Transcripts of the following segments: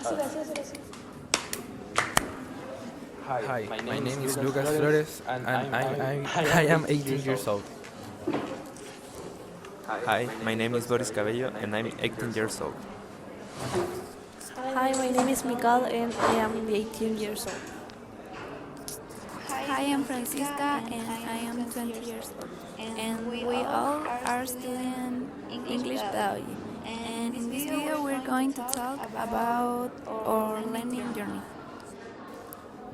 Hi, my name is Lucas Flores and I am 18 years old. Hi, my name is Boris Cabello and I'm 18 years old. Hi, my name is Miguel and I am 18 years old. Hi, I'm Francisca and I am 20 years old. And we all are studying English pedagogy. And in this video, we're going to talk about our learning journey.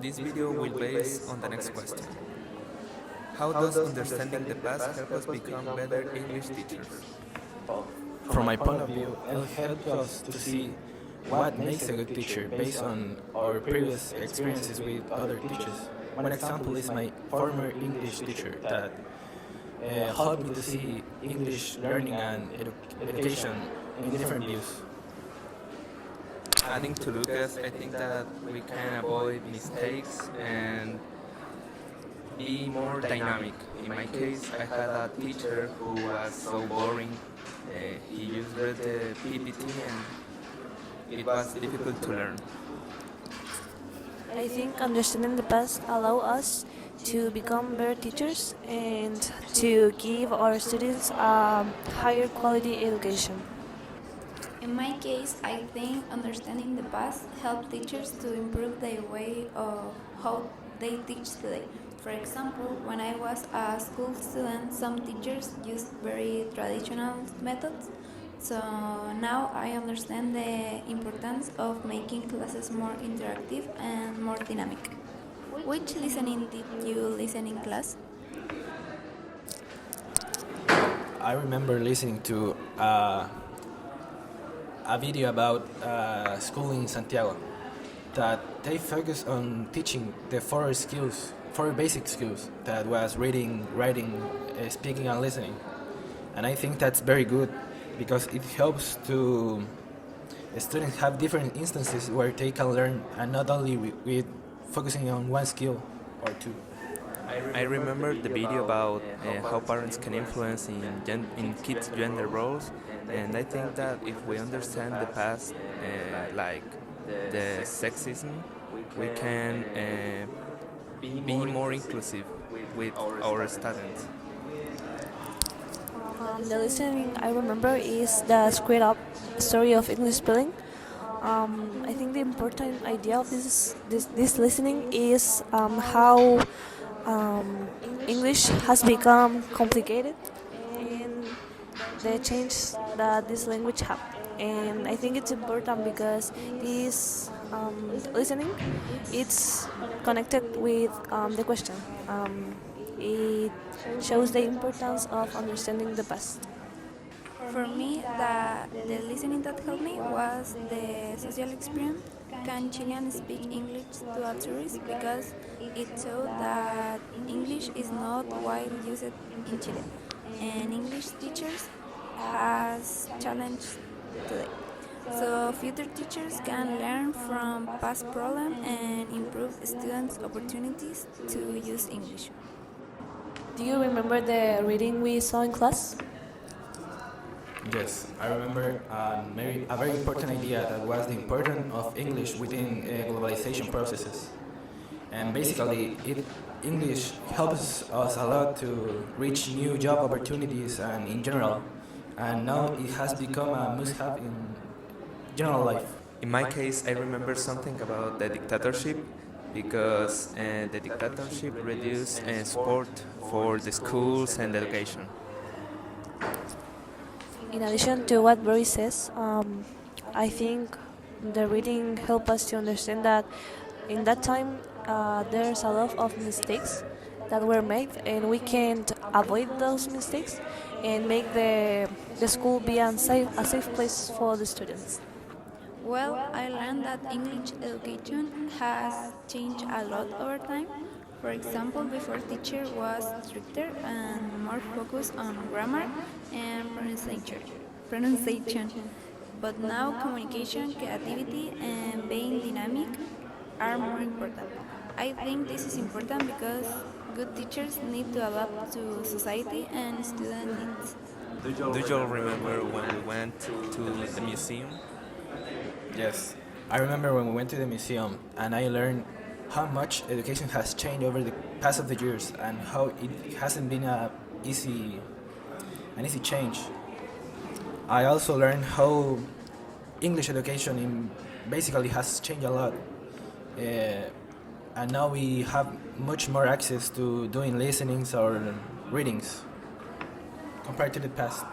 This video will base on the next question. How does understanding the past help us become better English teachers? From my point of view, it helps us to see what makes a good teacher based on our previous experiences with other teachers. One example is my former English teacher that helped me to see English learning and education in different views. Adding to Lucas, I think that we can avoid mistakes and be more dynamic. In my case, I had a teacher who was so boring. He used the PPT and it was difficult to learn. I think understanding the past allow us to become better teachers and to give our students a higher quality education. In my case, I think understanding the past helps teachers to improve their way of how they teach today. For example, when I was a school student, some teachers used very traditional methods. So now I understand the importance of making classes more interactive and more dynamic. Which listening did you listen in class? I remember listening to a video about school in Santiago that they focus on teaching the four basic skills that was reading, writing, speaking and listening. And I think that's very good because it helps to students have different instances where they can learn and not only with focusing on one skill or two. I remember the video about how parents can influence in kids' gender roles, and I think that if we understand the past, like the sexism, we can be more inclusive with our students. The listening I remember is the straight up story of English spelling. I think the important idea of this listening is how English has become complicated and the change that this language have. And I think it's important because this listening it's connected with the question. It shows the importance of understanding the past. For me, the listening that helped me was the social experience. Can Chileans speak English to a tourist? Because it showed that English is not widely used in Chile, and English teachers has challenged today. So future teachers can learn from past problems and improve students' opportunities to use English. Do you remember the reading we saw in class? Yes, I remember a very important idea that was the importance of English within globalization processes. And basically, English helps us a lot to reach new job opportunities and in general. And now it has become a must-have in general life. In my case, I remember something about the dictatorship because the dictatorship reduced support for the schools and education. In addition to what Boris says, I think the reading helped us to understand that in that time there's a lot of mistakes that were made, and we can't avoid those mistakes and make the school be a safe place for the students. Well, I learned that English education has changed a lot over time. For example, before teacher was stricter and more focused on grammar and pronunciation. But now communication, creativity, and being dynamic are more important. I think this is important because good teachers need to adapt to society and student needs. Do you all remember when we went to the museum? Yes, I remember when we went to the museum and I learned how much education has changed over the past of the years and how it hasn't been an easy change. I also learned how English education basically has changed a lot. And now we have much more access to doing listenings or readings compared to the past.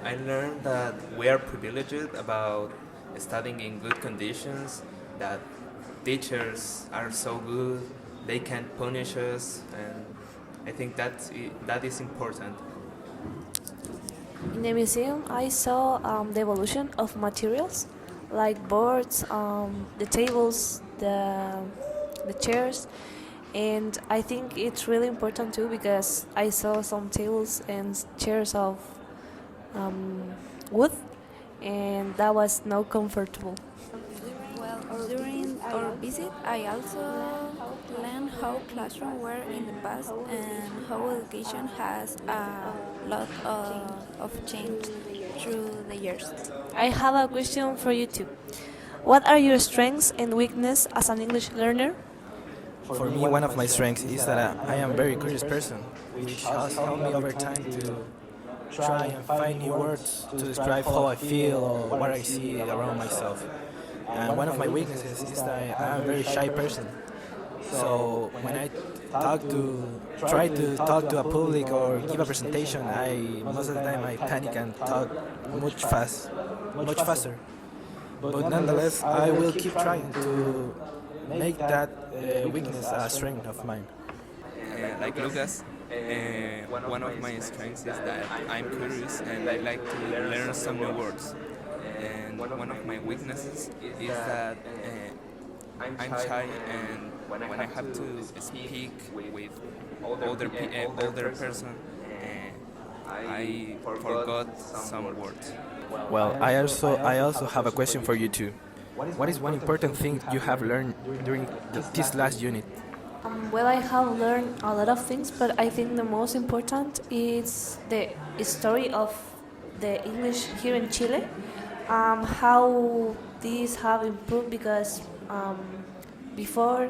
I learned that we are privileged about studying in good conditions, that teachers are so good, they can't punish us, and I think that is important. In the museum, I saw the evolution of materials, like boards, the tables, the chairs, and I think it's really important too because I saw some tables and chairs of wood, and that was not comfortable. Well, during our visit, I also learned how classrooms were in the past and how education has a lot of change through the years. I have a question for you too. What are your strengths and weaknesses as an English learner? For me, one of my strengths is that I am a very curious person, which has helped me over time to try and find new words to describe how I feel or what I see around myself. And one of my weaknesses is that I am a very shy person. So when I try to talk to a public or give a presentation, most of the time I panic and talk much faster. But nonetheless, I will keep trying to make that weakness a strength of mine. Like Lucas, one of my strengths is that I'm curious and I like to learn some new words. And one of my weaknesses is that I'm shy, and when I have to speak with older person, I forgot some words. Well, I also have a question for you too. What is one important thing you have learned during this last unit? Well, I have learned a lot of things, but I think the most important is the story of the English here in Chile. How these have improved because before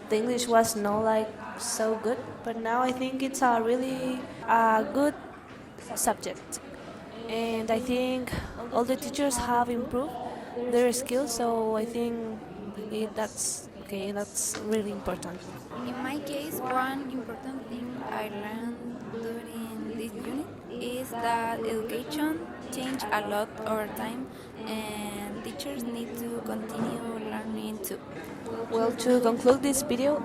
the English was not like so good, but now I think it's a really good subject, and I think all the teachers have improved their skills. So I think that's okay. That's really important. In my case, one important thing I learned during this unit is that education change a lot over time and teachers need to continue learning too. Well, to conclude this video,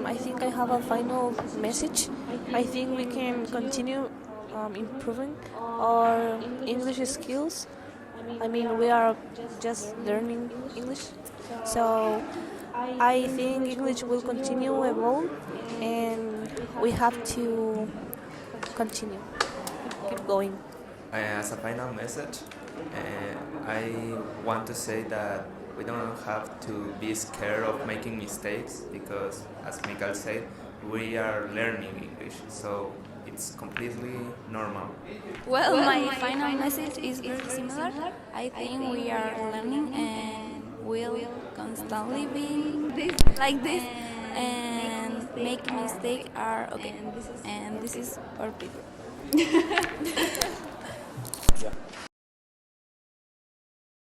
I think I have a final message. I think we can continue improving our English skills. I mean, we are just learning English, so I think English will continue evolve, and we have to continue, keep going. As a final message, I want to say that we don't have to be scared of making mistakes because, as Mikael said, we are learning English, so it's completely normal. Well, my final message is very similar. I think we are learning and will constantly be like this, and making mistakes are okay, and this is for people. Yeah.